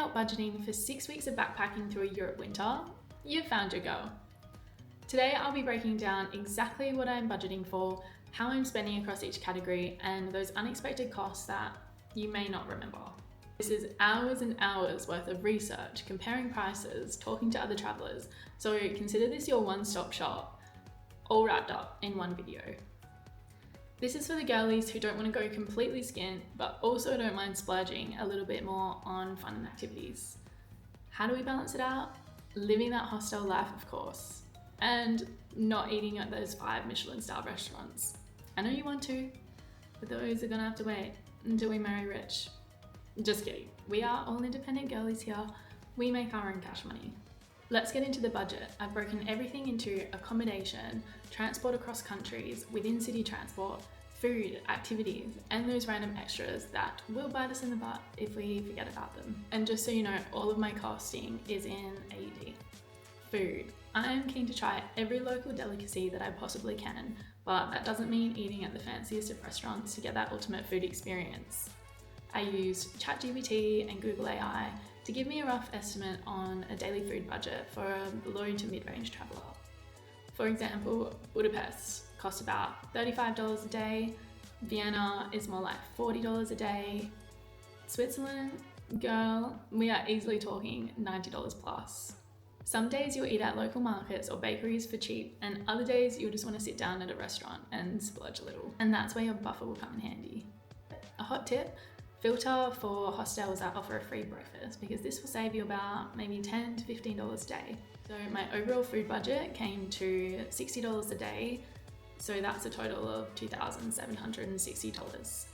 out budgeting for 6 weeks of backpacking through a Europe winter, you've found your girl. Today I'll be breaking down exactly what I'm budgeting for, how I'm spending across each category, and those unexpected costs that you may not remember. This is hours and hours worth of research, comparing prices, talking to other travelers, so consider this your one-stop shop, all wrapped up in one video. This is for the girlies who don't want to go completely skint, but also don't mind splurging a little bit more on fun and activities. How do we balance it out? Living that hostel life, of course, and not eating at those 5 Michelin star restaurants. I know you want to, but those are gonna have to wait until we marry rich. Just kidding, we are all independent girlies here. We make our own cash money. Let's get into the budget. I've broken everything into accommodation, transport across countries, within city transport, food, activities, and those random extras that will bite us in the butt if we forget about them. And just so you know, all of my costing is in AUD. Food. I am keen to try every local delicacy that I possibly can, but that doesn't mean eating at the fanciest of restaurants to get that ultimate food experience. I used ChatGPT and Google AI to give me a rough estimate on a daily food budget for a low to mid-range traveller. For example, Budapest costs about $35 a day, Vienna is more like $40 a day, Switzerland, girl, we are easily talking $90 plus. Some days you'll eat at local markets or bakeries for cheap, and other days you'll just want to sit down at a restaurant and splurge a little. And that's where your buffer will come in handy. A hot tip, filter for hostels that offer a free breakfast, because this will save you about maybe $10 to $15 a day. So my overall food budget came to $60 a day, so that's a total of $2,760.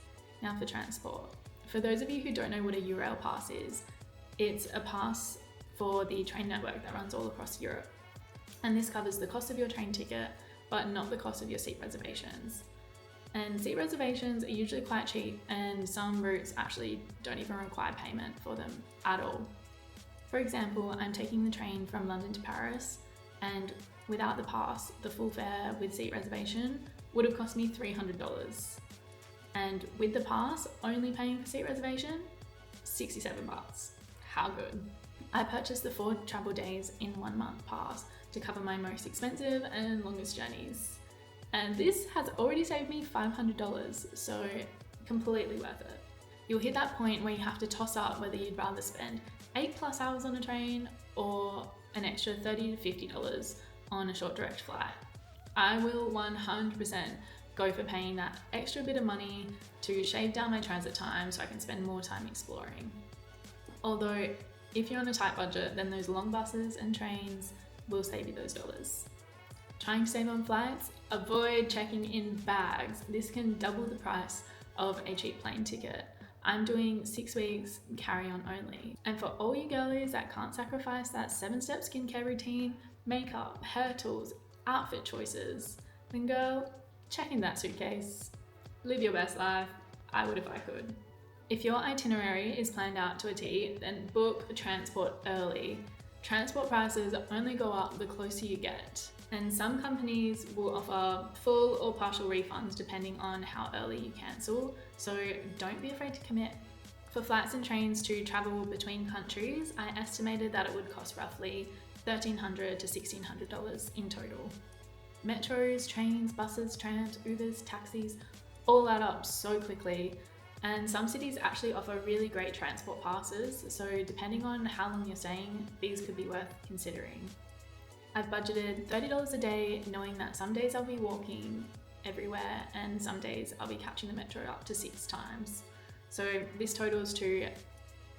Now for transport. For those of you who don't know what a Eurail pass is, it's a pass for the train network that runs all across Europe. And this covers the cost of your train ticket, but not the cost of your seat reservations. And seat reservations are usually quite cheap, and some routes actually don't even require payment for them at all. For example, I'm taking the train from London to Paris, and without the pass, the full fare with seat reservation would have cost me $300. And with the pass, only paying for seat reservation, 67 bucks. How good. I purchased the 4 travel days in 1 month pass to cover my most expensive and longest journeys. And this has already saved me $500, so completely worth it. You'll hit that point where you have to toss up whether you'd rather spend 8+ hours on a train or an extra $30 to $50 on a short direct flight. I will 100% go for paying that extra bit of money to shave down my transit time so I can spend more time exploring. Although, if you're on a tight budget, then those long buses and trains will save you those dollars. Trying to save on flights? Avoid checking in bags. This can double the price of a cheap plane ticket. I'm doing 6 weeks carry-on only. And for all you girlies that can't sacrifice that 7-step skincare routine, makeup, hair tools, outfit choices, then girl, check in that suitcase. Live your best life. I would if I could. If your itinerary is planned out to a T, then book transport early. Transport prices only go up the closer you get. And some companies will offer full or partial refunds depending on how early you cancel, so don't be afraid to commit. For flights and trains to travel between countries, I estimated that it would cost roughly $1,300 to $1,600 in total. Metros, trains, buses, trams, Ubers, taxis, all add up so quickly, and some cities actually offer really great transport passes, so depending on how long you're staying, these could be worth considering. I've budgeted $30 a day, knowing that some days I'll be walking everywhere and some days I'll be catching the metro up to 6 times. So this totals to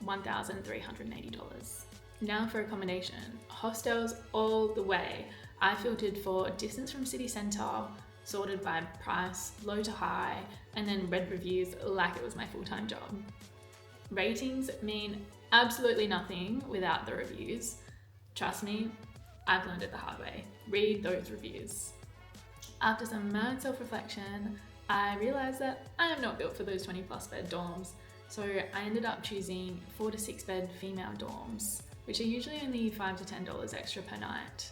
$1,380. Now for accommodation. Hostels all the way. I filtered for distance from city centre, sorted by price, low to high, and then read reviews like it was my full-time job. Ratings mean absolutely nothing without the reviews. Trust me, I've learned it the hard way. Read those reviews. After some mad self-reflection, I realised that I am not built for those 20+ bed dorms, so I ended up choosing 4 to 6 bed female dorms, which are usually only $5 to $10 extra per night.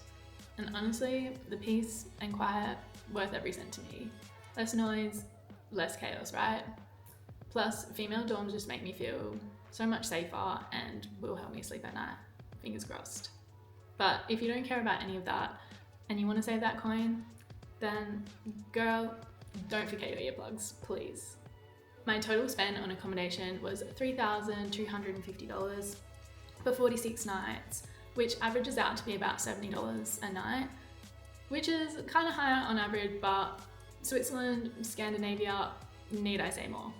And honestly, the peace and quiet, worth every cent to me. Less noise, less chaos, right? Plus, female dorms just make me feel so much safer and will help me sleep at night. Fingers crossed. But if you don't care about any of that and you want to save that coin, then girl, don't forget your earplugs, please. My total spend on accommodation was $3,250 for 46 nights, which averages out to be about $70 a night, which is kind of higher on average, but Switzerland, Scandinavia, need I say more?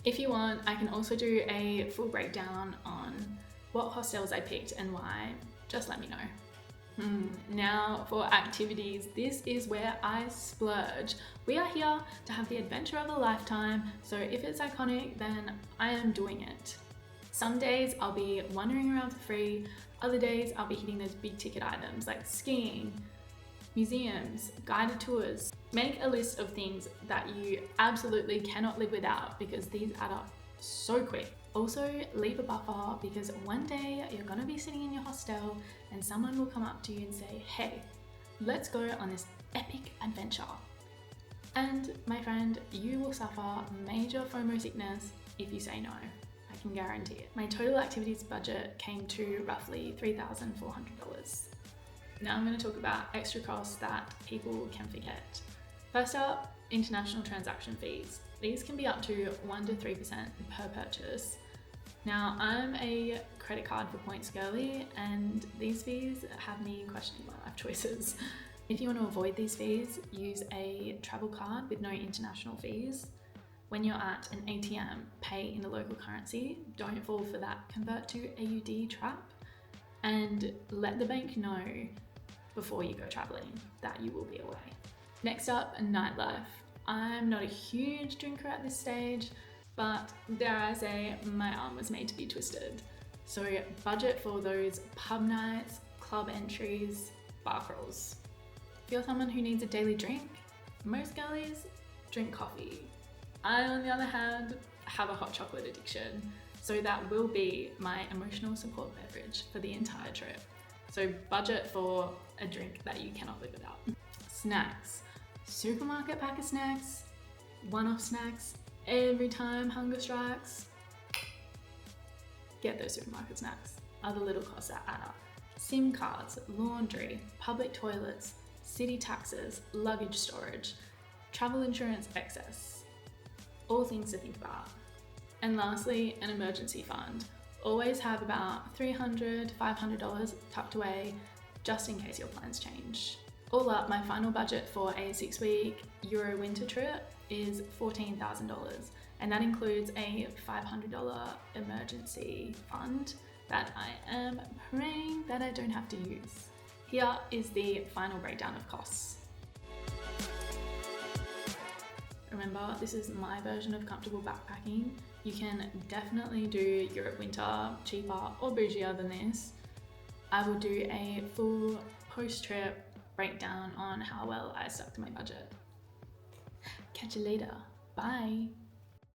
If you want, I can also do a full breakdown on what hostels I picked and why. Just let me know. Now for activities, this is where I splurge. We are here to have the adventure of a lifetime, so if it's iconic, then I am doing it. Some days I'll be wandering around for free, other days I'll be hitting those big ticket items like skiing, museums, guided tours. Make a list of things that you absolutely cannot live without because these add up so quick. Also leave a buffer because one day you're gonna be sitting in your hostel and someone will come up to you and say, hey, let's go on this epic adventure. And my friend, you will suffer major FOMO sickness if you say no. I can guarantee it. My total activities budget came to roughly $3,400. Now I'm going to talk about extra costs that people can forget. First up, international transaction fees. These can be up to 1 to 3% per purchase. Now I'm a credit card for points girly and these fees have me questioning my life choices. If you want to avoid these fees, use a travel card with no international fees. When you're at an ATM, pay in the local currency. Don't fall for that convert to AUD trap, and let the bank know before you go traveling that you will be away. Next up, nightlife. I'm not a huge drinker at this stage, but dare I say, my arm was made to be twisted. So budget for those pub nights, club entries, bar crawls. If you're someone who needs a daily drink, most girlies drink coffee. I, on the other hand, have a hot chocolate addiction, so that will be my emotional support beverage for the entire trip. So budget for a drink that you cannot live without. Snacks. Supermarket pack of snacks, one-off snacks, every time hunger strikes. Get those supermarket snacks. Other little costs that add up. SIM cards, laundry, public toilets, city taxes, luggage storage, travel insurance excess. All things to think about. And lastly, an emergency fund. Always have about $300 to $500 tucked away just in case your plans change. All up, my final budget for a 6-week Euro winter trip is $14,000, and that includes a $500 emergency fund that I am praying that I don't have to use. Here is the final breakdown of costs. Remember, this is my version of comfortable backpacking. You can definitely do Europe winter cheaper or bougier than this. I will do a full post-trip breakdown on how well I stuck to my budget. Catch you later. Bye.